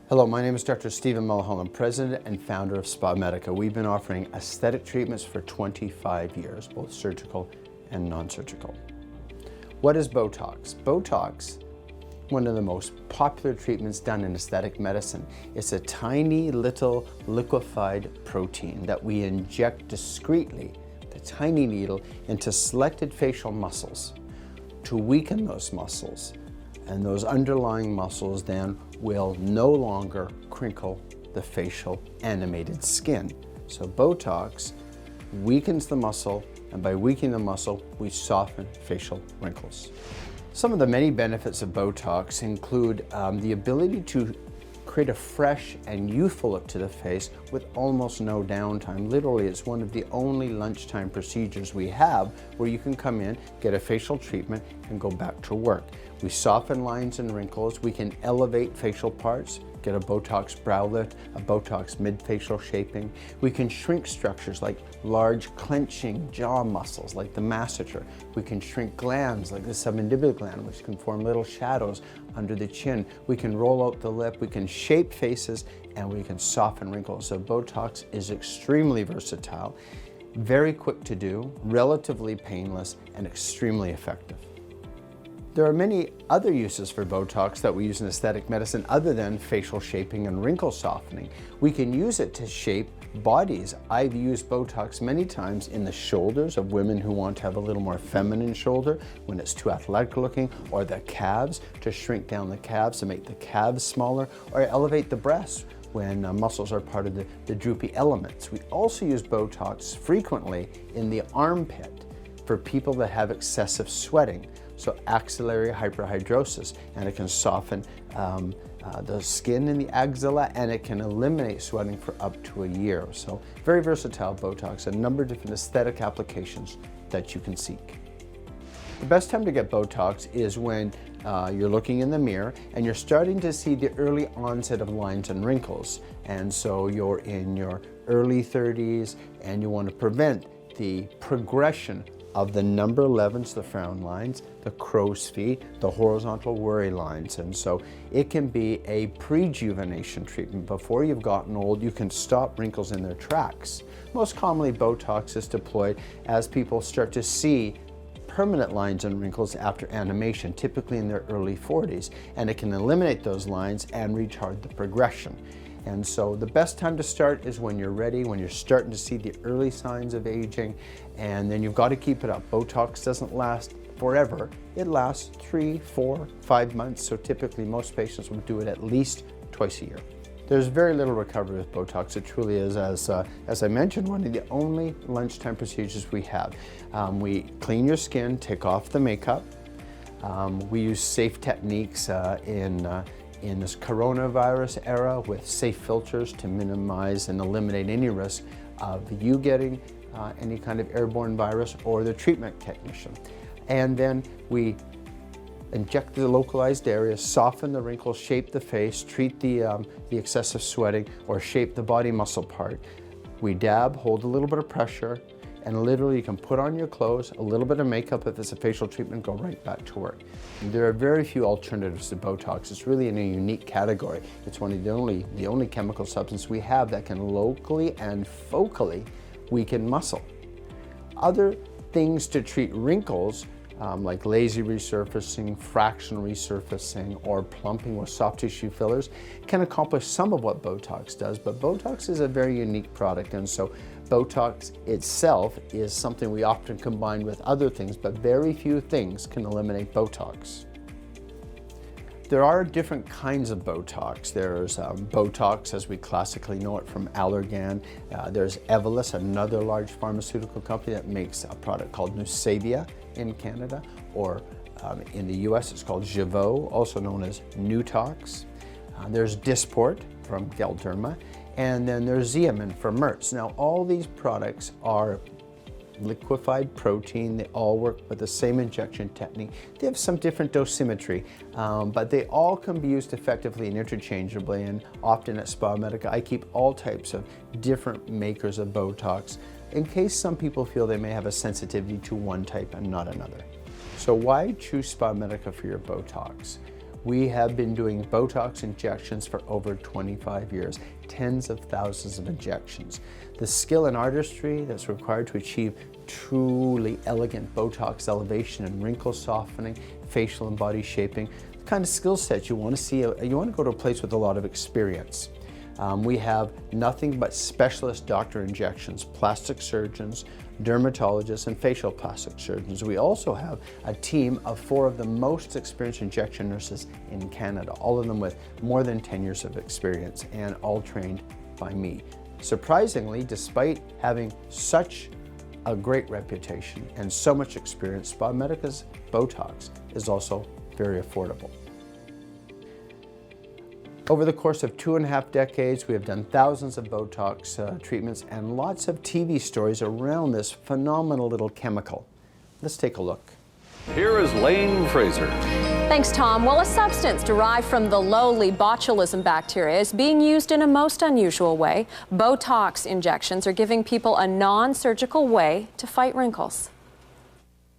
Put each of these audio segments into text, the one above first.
Hello, my name is Dr. Stephen Mulholland, President and founder of Spa Medica. We've been offering aesthetic treatments for 25 years, both surgical and non-surgical. What is Botox? Botox, one of the most popular treatments done in aesthetic medicine. It's a tiny little liquefied protein that we inject discreetly, the tiny needle, into selected facial muscles to weaken those muscles. And those underlying muscles then will no longer crinkle the facial animated skin. So Botox weakens the muscle, and by weakening the muscle, we soften facial wrinkles. Some of the many benefits of Botox include the ability to create a fresh and youthful look to the face with almost no downtime. Literally, it's one of the only lunchtime procedures we have where you can come in, get a facial treatment, and go back to work. We soften lines and wrinkles. We can elevate facial parts, get a Botox brow lift, a Botox mid-facial shaping. We can shrink structures like large clenching jaw muscles like the masseter. We can shrink glands like the submandibular gland, which can form little shadows under the chin. We can roll out the lip, we can shape faces, and we can soften wrinkles. So Botox is extremely versatile, very quick to do, relatively painless, and extremely effective. There are many other uses for Botox that we use in aesthetic medicine other than facial shaping and wrinkle softening. We can use it to shape bodies. I've used Botox many times in the shoulders of women who want to have a little more feminine shoulder when it's too athletic looking, or the calves to shrink down the calves to make the calves smaller, or elevate the breasts when muscles are part of the droopy elements. We also use Botox frequently in the armpit for people that have excessive sweating. So axillary hyperhidrosis, and it can soften the skin in the axilla, and it can eliminate sweating for up to a year. So very versatile Botox, a number of different aesthetic applications that you can seek. The best time to get Botox is when you're looking in the mirror and you're starting to see the early onset of lines and wrinkles. And so you're in your early 30s and you want to prevent the progression of the number 11s, the frown lines, the crow's feet, the horizontal worry lines. And so it can be a prejuvenation treatment. Before you've gotten old, you can stop wrinkles in their tracks. Most commonly, Botox is deployed as people start to see permanent lines and wrinkles after animation, typically in their early 40s. And it can eliminate those lines and retard the progression. And so the best time to start is when you're ready, when you're starting to see the early signs of aging, and then you've got to keep it up. Botox doesn't last forever. It lasts 3, 4, 5 months, so typically most patients will do it at least twice a year. There's very little recovery with Botox. It truly is, as I mentioned, one of the only lunchtime procedures we have. We clean your skin, take off the makeup. We use safe techniques in this coronavirus era with safe filters to minimize and eliminate any risk of you getting any kind of airborne virus or the treatment technician. And then we inject the localized areas, soften the wrinkles, shape the face, treat the excessive sweating, or shape the body muscle part. We dab, hold a little bit of pressure, and literally you can put on your clothes, a little bit of makeup if it's a facial treatment, go right back to work. There are very few alternatives to Botox. It's really in a unique category. It's one of the only chemical substance we have that can locally and focally weaken muscle. Other things to treat wrinkles, like lazy resurfacing, fractional resurfacing, or plumping with soft tissue fillers, can accomplish some of what Botox does, but Botox is a very unique product, and so Botox itself is something we often combine with other things, but very few things can eliminate Botox. There are different kinds of Botox. There's Botox as we classically know it from Allergan. There's Evolus, another large pharmaceutical company that makes a product called Nusavia in Canada, or in the US it's called Jeuveau, also known as Nutox. There's Dysport from Galderma, and then there's Xeomin from Merz. Now all these products are liquefied protein. They all work with the same injection technique. They have some different dosimetry, but they all can be used effectively and interchangeably, and often at Spa Medica I keep all types of different makers of Botox in case some people feel they may have a sensitivity to one type and not another. So why choose Spa Medica for your Botox? We have been doing Botox injections for over 25 years, tens of thousands of injections. The skill and artistry that's required to achieve truly elegant Botox elevation and wrinkle softening, facial and body shaping, the kind of skill set you want to see. You want to go to a place with a lot of experience. We have nothing but specialist doctor injections, plastic surgeons, dermatologists, and facial plastic surgeons. We also have a team of 4 of the most experienced injection nurses in Canada, all of them with more than 10 years of experience and all trained by me. Surprisingly, despite having such a great reputation and so much experience, Spa Medica's Botox is also very affordable. Over the course of 2.5 decades, we have done thousands of Botox treatments and lots of TV stories around this phenomenal little chemical. Let's take a look. Here is Lane Fraser. Thanks, Tom. Well, a substance derived from the lowly botulism bacteria is being used in a most unusual way. Botox injections are giving people a non-surgical way to fight wrinkles.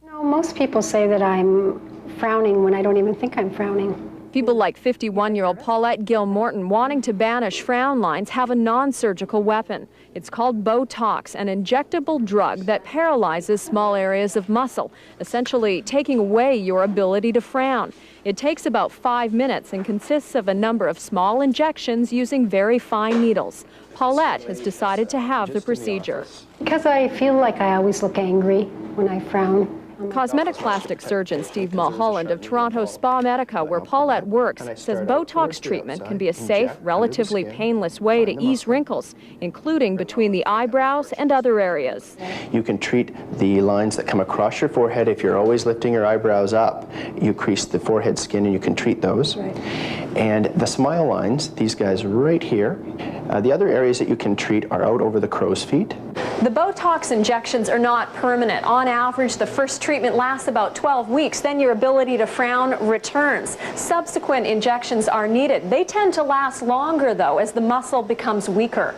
No, most people say that I'm frowning when I don't even think I'm frowning. People like 51-year-old Paulette Gill-Morton wanting to banish frown lines have a non-surgical weapon. It's called Botox, an injectable drug that paralyzes small areas of muscle, essentially taking away your ability to frown. It takes about 5 minutes and consists of a number of small injections using very fine needles. Paulette has decided to have the procedure. Because I feel like I always look angry when I frown. Cosmetic plastic surgeon Steve Mulholland of Toronto's Spa Medica, where Paulette works, says Botox treatment can be a safe, relatively painless way to ease wrinkles, including between the eyebrows and other areas. You can treat the lines that come across your forehead. If you're always lifting your eyebrows up, you crease the forehead skin and you can treat those. Right. And the smile lines, these guys right here, the other areas that you can treat are out over the crow's feet. The Botox injections are not permanent. On average, the first treatment lasts about 12 weeks. Then your ability to frown returns. Subsequent injections are needed. They tend to last longer, though, as the muscle becomes weaker.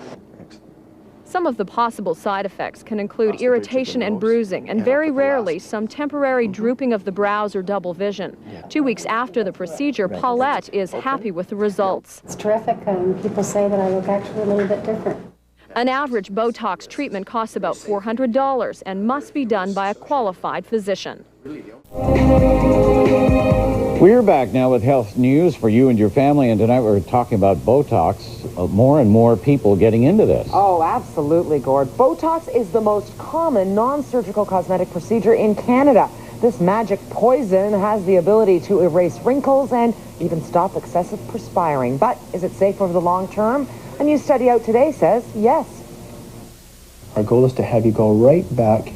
Some of the possible side effects can include irritation and bruising, and very rarely some temporary drooping of the brows or double vision. 2 weeks after the procedure, Paulette is happy with the results. It's terrific. People say that I look actually a little bit different. An average Botox treatment costs about $400 and must be done by a qualified physician. We're back now with health news for you and your family, and tonight we're talking about Botox. More and more people getting into this. Oh, absolutely, Gord. Botox is the most common non-surgical cosmetic procedure in Canada. This magic poison has the ability to erase wrinkles and even stop excessive perspiring. But is it safe over the long term? A new study out today says yes. Our goal is to have you go right back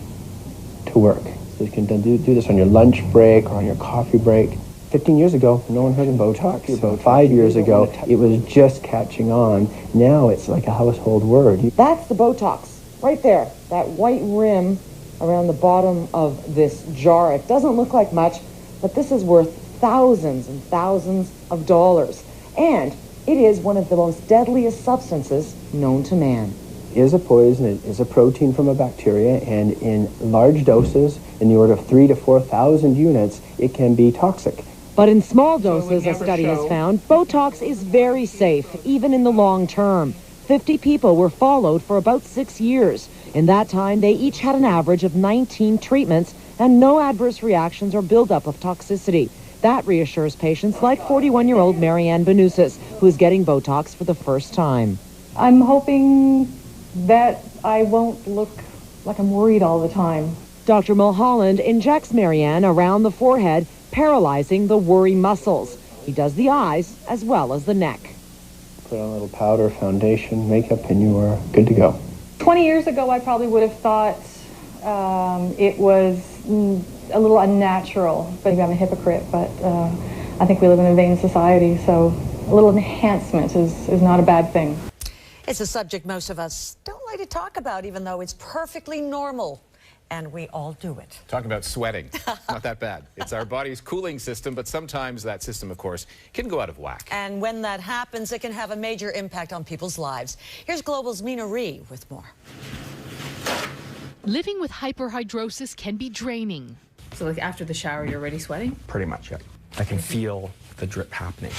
to work. So you can do this on your lunch break or on your coffee break. 15 years ago, no one heard of Botox. About 5 years ago, it was just catching on. Now it's like a household word. That's the Botox, right there. That white rim around the bottom of this jar. It doesn't look like much, but this is worth thousands and thousands of dollars. And it is one of the most deadliest substances known to man. It is a poison. It is a protein from a bacteria, and in large doses, in the order of 3,000 to 4,000 units, it can be toxic. But in small doses, a study has found, Botox is very safe, even in the long term. 50 people were followed for about 6 years. In that time, they each had an average of 19 treatments and no adverse reactions or buildup of toxicity. That reassures patients like 41-year-old Marianne Benusis, who is getting Botox for the first time. I'm hoping that I won't look like I'm worried all the time. Dr. Mulholland injects Marianne around the forehead, paralyzing the worry muscles. He does the eyes as well as the neck. Put on a little powder, foundation, makeup, and you are good to go. 20 years ago, I probably would have thought it was a little unnatural. Maybe I'm a hypocrite, but I think we live in a vain society, so a little enhancement is not a bad thing. It's a subject most of us don't like to talk about, even though it's perfectly normal. And we all do it. Talking about sweating, not that bad. It's our body's cooling system, but sometimes that system, of course, can go out of whack. And when that happens, it can have a major impact on people's lives. Here's Global's Mina Ree with more. Living with hyperhidrosis can be draining. So like after the shower, you're already sweating? Pretty much, yeah. I can feel the drip happening.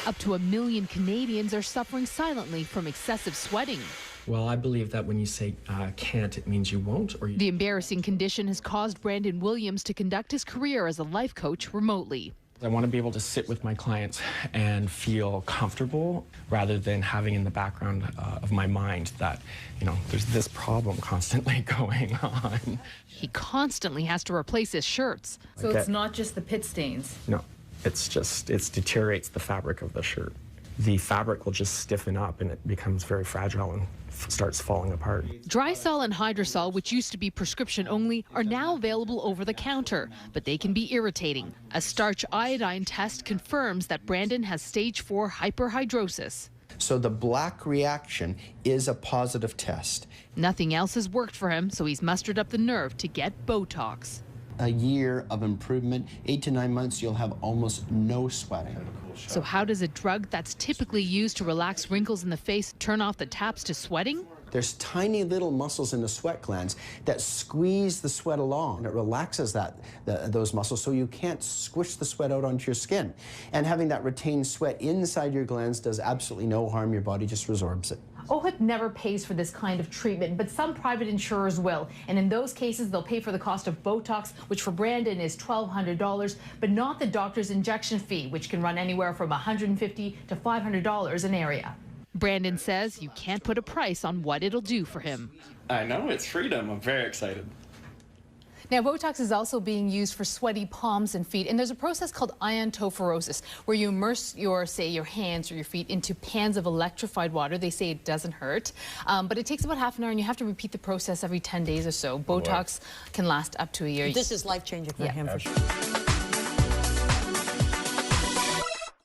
Up to 1 million Canadians are suffering silently from excessive sweating. Well, I believe that when you say can't, it means you won't. Or The embarrassing condition has caused Brandon Williams to conduct his career as a life coach remotely. I want to be able to sit with my clients and feel comfortable rather than having in the background of my mind that, there's this problem constantly going on. He constantly has to replace his shirts. So it's not just the pit stains? No, it deteriorates the fabric of the shirt. The fabric will just stiffen up and it becomes very fragile and starts falling apart. Drysol and Hydrosol, which used to be prescription only, are now available over the counter, but they can be irritating. A starch iodine test confirms that Brandon has stage 4 hyperhidrosis. So the black reaction is a positive test. Nothing else has worked for him, so he's mustered up the nerve to get Botox. A year of improvement, 8 to 9 months, you'll have almost no sweating. So how does a drug that's typically used to relax wrinkles in the face turn off the taps to sweating? There's tiny little muscles in the sweat glands that squeeze the sweat along. It relaxes those muscles so you can't squish the sweat out onto your skin. And having that retained sweat inside your glands does absolutely no harm. Your body just resorbs it. OHIP never pays for this kind of treatment, but some private insurers will. And in those cases, they'll pay for the cost of Botox, which for Brandon is $1,200, but not the doctor's injection fee, which can run anywhere from $150 to $500 an area. Brandon says you can't put a price on what it'll do for him. I know, it's freedom. I'm very excited. Now, Botox is also being used for sweaty palms and feet, and there's a process called iontophoresis, where you immerse your hands or your feet into pans of electrified water. They say it doesn't hurt, but it takes about half an hour, and you have to repeat the process every 10 days or so. Botox can last up to a year. This is life-changing for him, for sure.